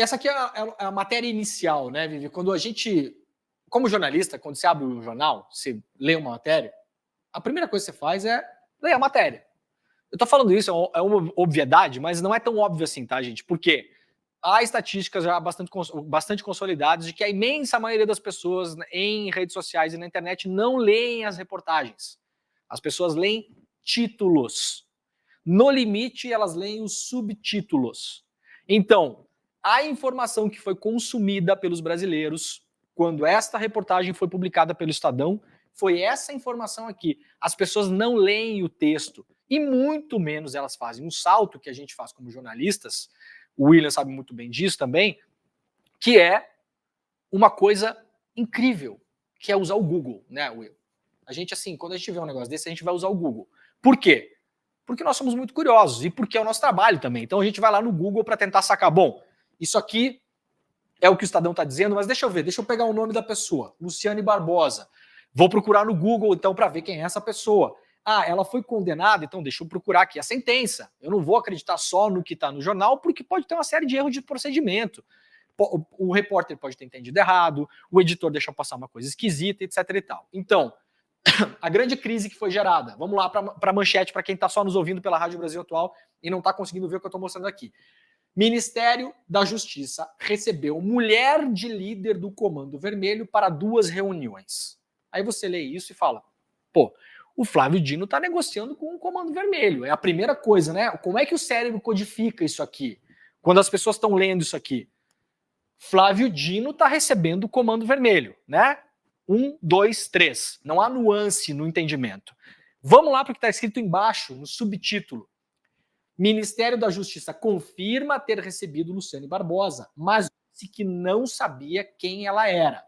essa aqui é a matéria inicial, né, Vivi? Quando a gente, como jornalista, quando você abre o jornal, você lê uma matéria, a primeira coisa que você faz é ler a matéria. Eu tô falando isso, é uma obviedade, mas não é tão óbvio assim, tá, gente? Por quê? Há estatísticas já bastante consolidadas de que a imensa maioria das pessoas em redes sociais e na internet não leem as reportagens. As pessoas leem títulos. No limite, elas leem os subtítulos. Então, a informação que foi consumida pelos brasileiros quando esta reportagem foi publicada pelo Estadão foi essa informação aqui. As pessoas não leem o texto e muito menos elas fazem um salto que a gente faz como jornalistas. O William sabe muito bem disso também, que é uma coisa incrível, que é usar o Google, né, Will? A gente, assim, quando a gente vê um negócio desse, a gente vai usar o Google. Por quê? Porque nós somos muito curiosos e porque é o nosso trabalho também. Então a gente vai lá no Google para tentar sacar, bom, isso aqui é o que o Estadão está dizendo, mas deixa eu ver, deixa eu pegar o nome da pessoa, Luciane Barbosa. Vou procurar no Google, então, para ver quem é essa pessoa. Ah, ela foi condenada, então deixa eu procurar aqui a sentença. Eu não vou acreditar só no que está no jornal, porque pode ter uma série de erros de procedimento. O repórter pode ter entendido errado, o editor deixou passar uma coisa esquisita, etc e tal. Então, a grande crise que foi gerada. Vamos lá para a manchete, para quem está só nos ouvindo pela Rádio Brasil Atual e não está conseguindo ver o que eu estou mostrando aqui. Ministério da Justiça recebeu mulher de líder do Comando Vermelho para 2 reuniões. Aí você lê isso e fala, pô, o Flávio Dino está negociando com o Comando Vermelho. É a primeira coisa, né? Como é que o cérebro codifica isso aqui? Quando as pessoas estão lendo isso aqui. Flávio Dino está recebendo o Comando Vermelho, né? 1, 2, 3. Não há nuance no entendimento. Vamos lá para o que está escrito embaixo, no subtítulo. Ministério da Justiça confirma ter recebido Luciane Barbosa, mas disse que não sabia quem ela era.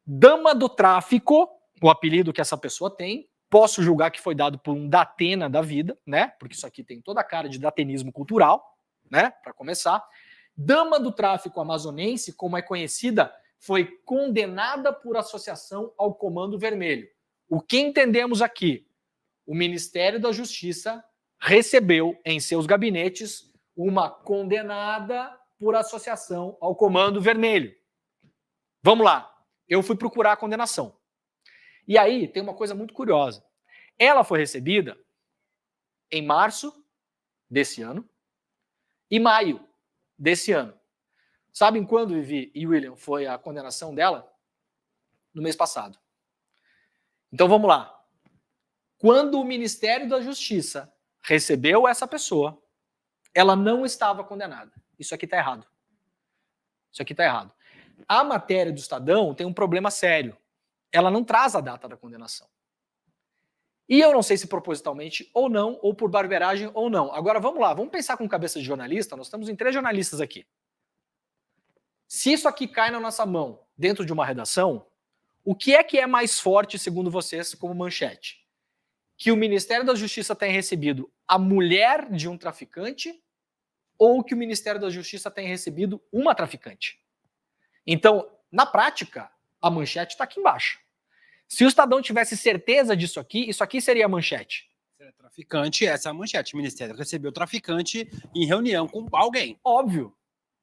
Dama do tráfico, o apelido que essa pessoa tem, posso julgar que foi dado por um Datena da vida, né? Porque isso aqui tem toda a cara de datenismo cultural, né? Para começar. Dama do tráfico amazonense, como é conhecida, foi condenada por associação ao Comando Vermelho. O que entendemos aqui? O Ministério da Justiça recebeu em seus gabinetes uma condenada por associação ao Comando Vermelho. Vamos lá. Eu fui procurar a condenação. E aí tem uma coisa muito curiosa. Ela foi recebida em março desse ano e maio desse ano. Sabem quando, Vivi e William, foi a condenação dela? No mês passado. Então vamos lá. Quando o Ministério da Justiça recebeu essa pessoa, ela não estava condenada. Isso aqui está errado. Isso aqui está errado. A matéria do Estadão tem um problema sério. Ela não traz a data da condenação. E eu não sei se propositalmente ou não, ou por barbeiragem ou não. Agora vamos lá, vamos pensar com cabeça de jornalista. Nós estamos em 3 jornalistas aqui. Se isso aqui cai na nossa mão dentro de uma redação, o que é mais forte, segundo vocês, como manchete? Que o Ministério da Justiça tenha recebido a mulher de um traficante ou que o Ministério da Justiça tenha recebido uma traficante? Então, na prática, a manchete está aqui embaixo. Se o Estadão tivesse certeza disso aqui, isso aqui seria a manchete. Se é traficante, essa é a manchete. O Ministério recebeu traficante em reunião com alguém. Óbvio.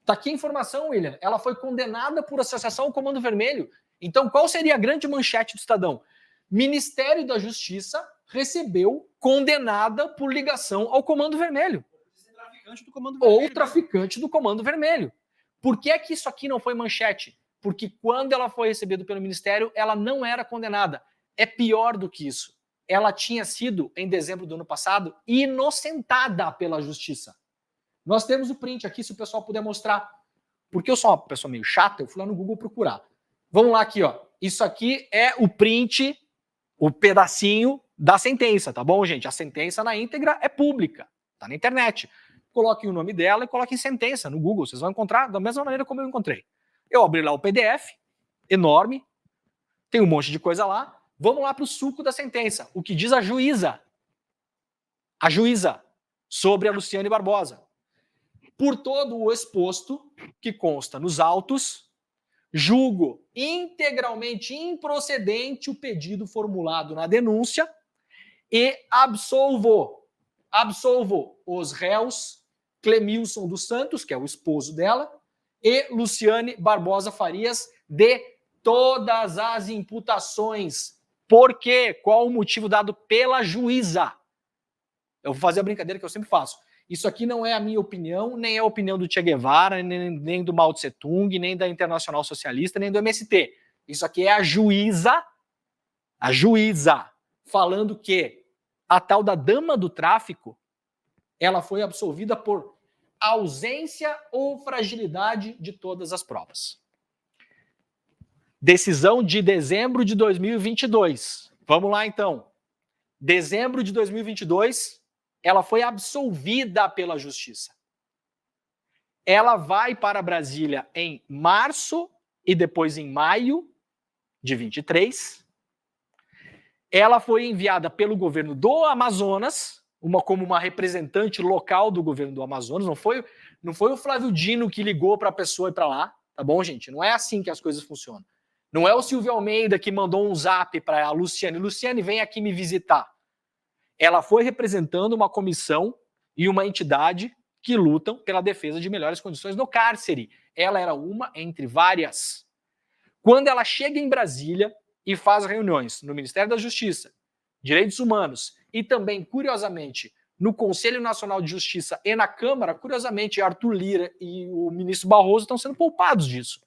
Está aqui a informação, William. Ela foi condenada por associação ao Comando Vermelho. Então, qual seria a grande manchete do Estadão? Ministério da Justiça recebeu condenada por ligação ao Comando Vermelho. Traficante do Comando Vermelho. Ou traficante do Comando Vermelho. Por que é que isso aqui não foi manchete? Porque quando ela foi recebida pelo Ministério, ela não era condenada. É pior do que isso. Ela tinha sido, em dezembro do ano passado, inocentada pela Justiça. Nós temos o print aqui, se o pessoal puder mostrar. Porque eu sou uma pessoa meio chata, eu fui lá no Google procurar. Vamos lá aqui, ó. Isso aqui é o print, o pedacinho da sentença, tá bom, gente? A sentença na íntegra é pública, tá na internet. Coloquem o nome dela e coloquem sentença no Google. Vocês vão encontrar da mesma maneira como eu encontrei. Eu abri lá o PDF, enorme, tem um monte de coisa lá. Vamos lá para o suco da sentença. O que diz a juíza. A juíza sobre a Luciane Barbosa. Por todo o exposto que consta nos autos, julgo integralmente improcedente o pedido formulado na denúncia e absolvo os réus Clemilson dos Santos, que é o esposo dela, e Luciane Barbosa Farias de todas as imputações. Por quê? Qual o motivo dado pela juíza? Eu vou fazer a brincadeira que eu sempre faço. Isso aqui não é a minha opinião, nem é a opinião do Che Guevara, nem do Mao Tse Tung, nem da Internacional Socialista, nem do MST. Isso aqui é a juíza, falando que a tal da dama do tráfico, ela foi absolvida por ausência ou fragilidade de todas as provas. Decisão de dezembro de 2022. Vamos lá, então. Dezembro de 2022, ela foi absolvida pela Justiça. Ela vai para Brasília em março e depois em maio de 23. Ela foi enviada pelo governo do Amazonas, como uma representante local do governo do Amazonas. Não foi o Flávio Dino que ligou para a pessoa ir para lá, tá bom, gente? Não é assim que as coisas funcionam. Não é o Silvio Almeida que mandou um zap para a Luciane. Luciane, vem aqui me visitar. Ela foi representando uma comissão e uma entidade que lutam pela defesa de melhores condições no cárcere. Ela era uma entre várias. Quando ela chega em Brasília e faz reuniões no Ministério da Justiça, Direitos Humanos e também, curiosamente, no Conselho Nacional de Justiça e na Câmara, curiosamente, Arthur Lira e o ministro Barroso estão sendo poupados disso.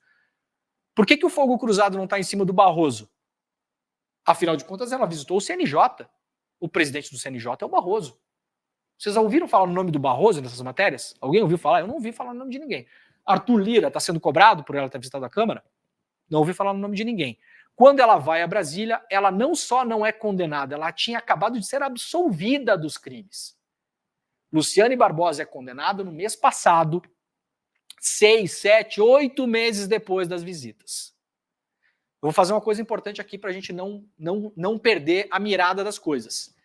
Por que o fogo cruzado não está em cima do Barroso? Afinal de contas, ela visitou o CNJ. O presidente do CNJ é o Barroso. Vocês ouviram falar o nome do Barroso nessas matérias? Alguém ouviu falar? Eu não ouvi falar o nome de ninguém. Arthur Lira está sendo cobrado por ela ter visitado a Câmara? Não ouvi falar o nome de ninguém. Quando ela vai a Brasília, ela não só não é condenada, ela tinha acabado de ser absolvida dos crimes. Luciane Barbosa é condenada no mês passado, 6, 7, 8 meses depois das visitas. Eu vou fazer uma coisa importante aqui para a gente não perder a mirada das coisas.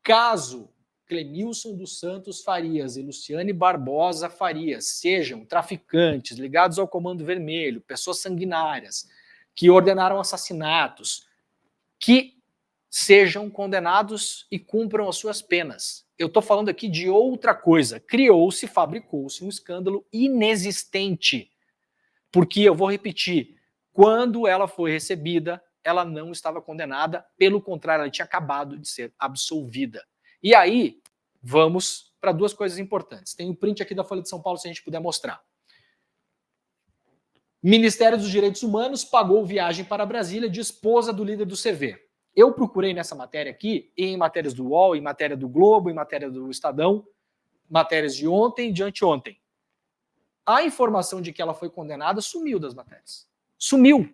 Caso Clemilson dos Santos Farias e Luciane Barbosa Farias sejam traficantes ligados ao Comando Vermelho, pessoas sanguinárias, que ordenaram assassinatos, que sejam condenados e cumpram as suas penas. Eu estou falando aqui de outra coisa. Criou-se, fabricou-se um escândalo inexistente. Porque, eu vou repetir, quando ela foi recebida, ela não estava condenada, pelo contrário, ela tinha acabado de ser absolvida. E aí, vamos para duas coisas importantes. Tem um print aqui da Folha de São Paulo, se a gente puder mostrar. Ministério dos Direitos Humanos pagou viagem para Brasília de esposa do líder do CV. Eu procurei nessa matéria aqui, em matérias do UOL, em matéria do Globo, em matéria do Estadão, matérias de ontem e de anteontem. A informação de que ela foi condenada sumiu das matérias. Sumiu,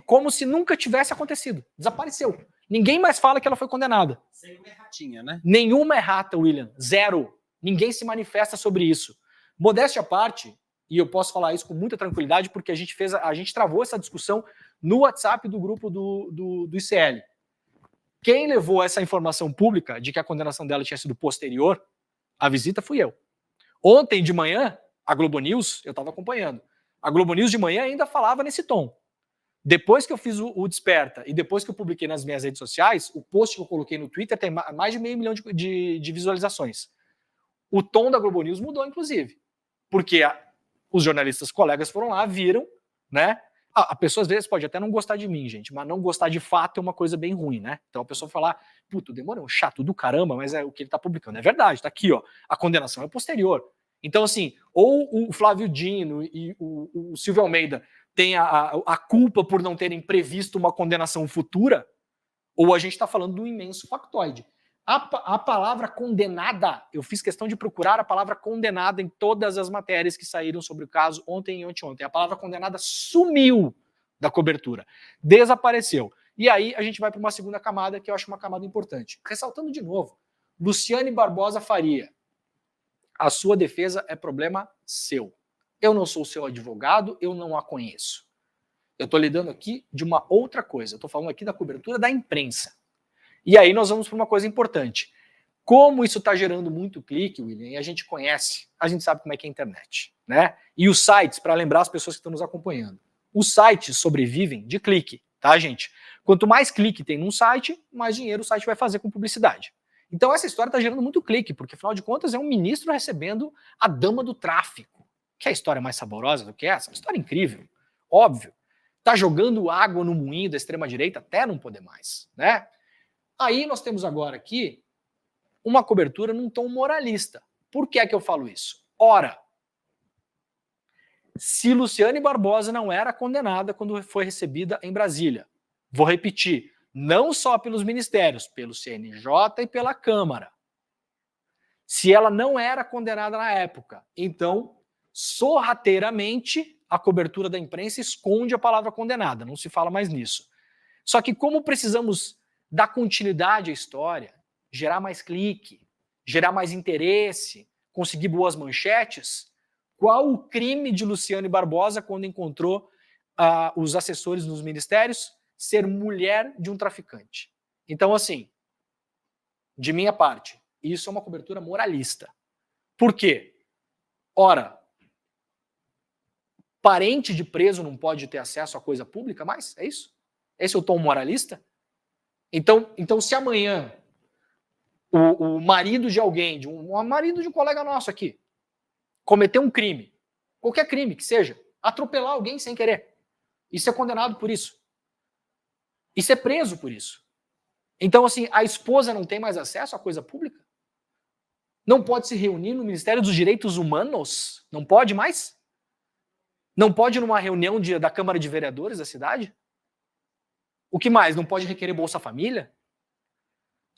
como se nunca tivesse acontecido. Desapareceu. Ninguém mais fala que ela foi condenada. Nenhuma erratinha, né? Nenhuma errata, William. Zero. Ninguém se manifesta sobre isso. Modéstia à parte, e eu posso falar isso com muita tranquilidade, porque a gente travou essa discussão no WhatsApp do grupo do ICL. Quem levou essa informação pública de que a condenação dela tinha sido posterior à visita fui eu. Ontem de manhã, a Globo News, eu estava acompanhando, a Globo News de manhã ainda falava nesse tom. Depois que eu fiz o Desperta e depois que eu publiquei nas minhas redes sociais, o post que eu coloquei no Twitter tem mais de 500 mil de visualizações. O tom da Globo News mudou, inclusive. Porque os jornalistas colegas foram lá, viram, né? A pessoa às vezes pode até não gostar de mim, gente, mas não gostar de fato é uma coisa bem ruim, né? Então a pessoa falar, puto, demora um chato do caramba, mas é o que ele tá publicando. É verdade, tá aqui, ó. A condenação é posterior. Então, assim, ou o Flávio Dino e o Silvio Almeida têm a culpa por não terem previsto uma condenação futura, ou a gente está falando de um imenso factoide. A palavra condenada, eu fiz questão de procurar a palavra condenada em todas as matérias que saíram sobre o caso ontem e anteontem. A palavra condenada sumiu da cobertura, desapareceu. E aí a gente vai para uma segunda camada, que eu acho uma camada importante. Ressaltando de novo, Luciane Barbosa Faria, a sua defesa é problema seu. Eu não sou seu advogado, eu não a conheço. Eu estou lidando aqui de uma outra coisa, eu estou falando aqui da cobertura da imprensa. E aí nós vamos para uma coisa importante. Como isso está gerando muito clique, William, e a gente conhece, a gente sabe como é que é a internet, né? E os sites, para lembrar as pessoas que estão nos acompanhando, os sites sobrevivem de clique, tá, gente? Quanto mais clique tem num site, mais dinheiro o site vai fazer com publicidade. Então essa história está gerando muito clique, porque afinal de contas é um ministro recebendo a dama do tráfico. Quer história mais saborosa do que essa? Uma história incrível, óbvio. Tá jogando água no moinho da extrema-direita até não poder mais, né? Aí nós temos agora aqui uma cobertura num tom moralista. Por que é que eu falo isso? Ora, se Luciane Barbosa não era condenada quando foi recebida em Brasília, vou repetir, não só pelos ministérios, pelo CNJ e pela Câmara. Se ela não era condenada na época, então, sorrateiramente, a cobertura da imprensa esconde a palavra condenada, não se fala mais nisso. Só que como precisamos dar continuidade à história, gerar mais clique, gerar mais interesse, conseguir boas manchetes, qual o crime de Luciane Barbosa quando encontrou os assessores nos ministérios? Ser mulher de um traficante. Então, assim, de minha parte, isso é uma cobertura moralista. Por quê? Ora, parente de preso não pode ter acesso a coisa pública mais? É isso? Esse é o tom moralista? Então se amanhã o marido de alguém, o marido de um colega nosso aqui, cometer um crime, qualquer crime que seja, atropelar alguém sem querer, e ser condenado por isso, e ser preso por isso. Então, assim, a esposa não tem mais acesso à coisa pública? Não pode se reunir no Ministério dos Direitos Humanos? Não pode mais? Não pode ir numa reunião da Câmara de Vereadores da cidade? O que mais? Não pode requerer Bolsa Família?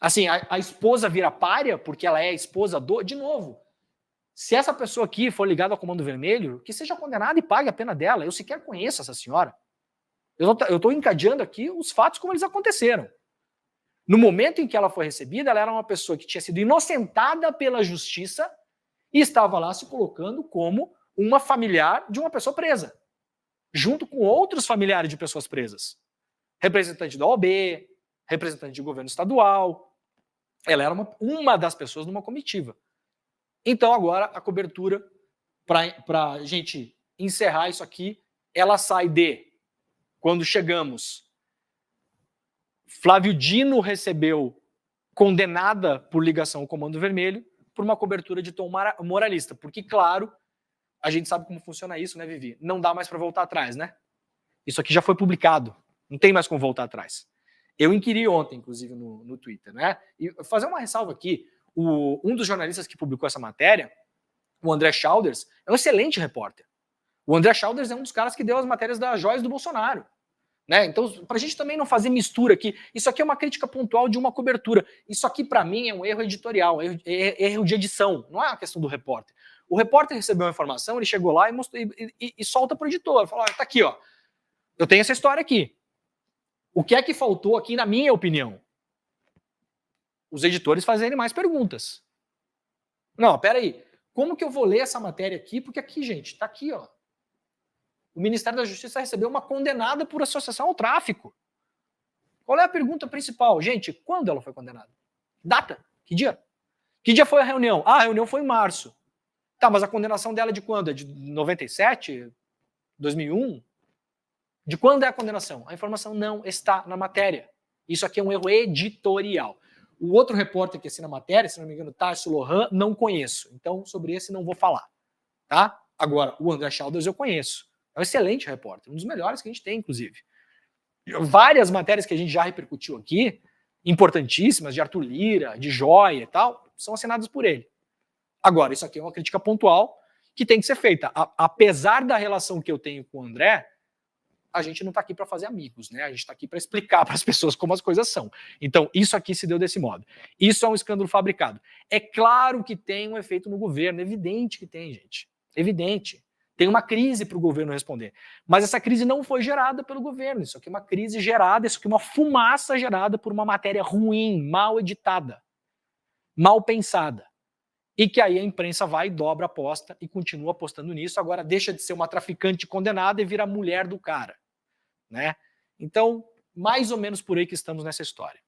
Assim, a esposa vira pária porque ela é a esposa do... De novo, se essa pessoa aqui for ligada ao Comando Vermelho, que seja condenada e pague a pena dela. Eu sequer conheço essa senhora. Eu estou encadeando aqui os fatos como eles aconteceram. No momento em que ela foi recebida, ela era uma pessoa que tinha sido inocentada pela justiça e estava lá se colocando como uma familiar de uma pessoa presa, junto com outros familiares de pessoas presas. Representante da OAB, representante de governo estadual. Ela era uma das pessoas numa comitiva. Então agora a cobertura, para a gente encerrar isso aqui, ela sai de, quando chegamos, Flávio Dino recebeu condenada por ligação ao Comando Vermelho por uma cobertura de tom moralista, porque, claro, a gente sabe como funciona isso, né, Vivi? Não dá mais para voltar atrás, né? Isso aqui já foi publicado, não tem mais como voltar atrás. Eu inquiri ontem, inclusive, no Twitter, né? E fazer uma ressalva aqui, um dos jornalistas que publicou essa matéria, o André Schauders, é um excelente repórter. O André Schauders é um dos caras que deu as matérias das joias do Bolsonaro. Né? Então, para a gente também não fazer mistura aqui, isso aqui é uma crítica pontual de uma cobertura. Isso aqui, para mim, é um erro editorial, erro de edição, não é uma questão do repórter. O repórter recebeu a informação, ele chegou lá e solta para o editor. Fala, tá aqui, ó, eu tenho essa história aqui. O que é que faltou aqui, na minha opinião? Os editores fazerem mais perguntas. Não, peraí, como que eu vou ler essa matéria aqui? Porque aqui, gente, tá aqui, ó. O Ministério da Justiça recebeu uma condenada por associação ao tráfico. Qual é a pergunta principal? Gente, quando ela foi condenada? Data? Que dia? Que dia foi a reunião? Ah, a reunião foi em março. Tá, mas a condenação dela é de quando? É de 97? 2001? De quando é a condenação? A informação não está na matéria. Isso aqui é um erro editorial. O outro repórter que assina a matéria, se não me engano, Tarso Lohan, não conheço. Então, sobre esse não vou falar. Tá? Agora, o André Schauders eu conheço. É um excelente repórter, um dos melhores que a gente tem, inclusive. Várias matérias que a gente já repercutiu aqui, importantíssimas, de Arthur Lira, de Joia e tal, são assinadas por ele. Agora, isso aqui é uma crítica pontual que tem que ser feita. Apesar da relação que eu tenho com o André, a gente não está aqui para fazer amigos, né? A gente está aqui para explicar para as pessoas como as coisas são. Então, isso aqui se deu desse modo. Isso é um escândalo fabricado. É claro que tem um efeito no governo, evidente que tem, gente. Evidente. Tem uma crise para o governo responder. Mas essa crise não foi gerada pelo governo. Isso aqui é uma crise gerada, isso aqui é uma fumaça gerada por uma matéria ruim, mal editada, mal pensada. E que aí a imprensa vai e dobra a aposta e continua apostando nisso. Agora deixa de ser uma traficante condenada e vira mulher do cara. Né? Então, mais ou menos por aí que estamos nessa história.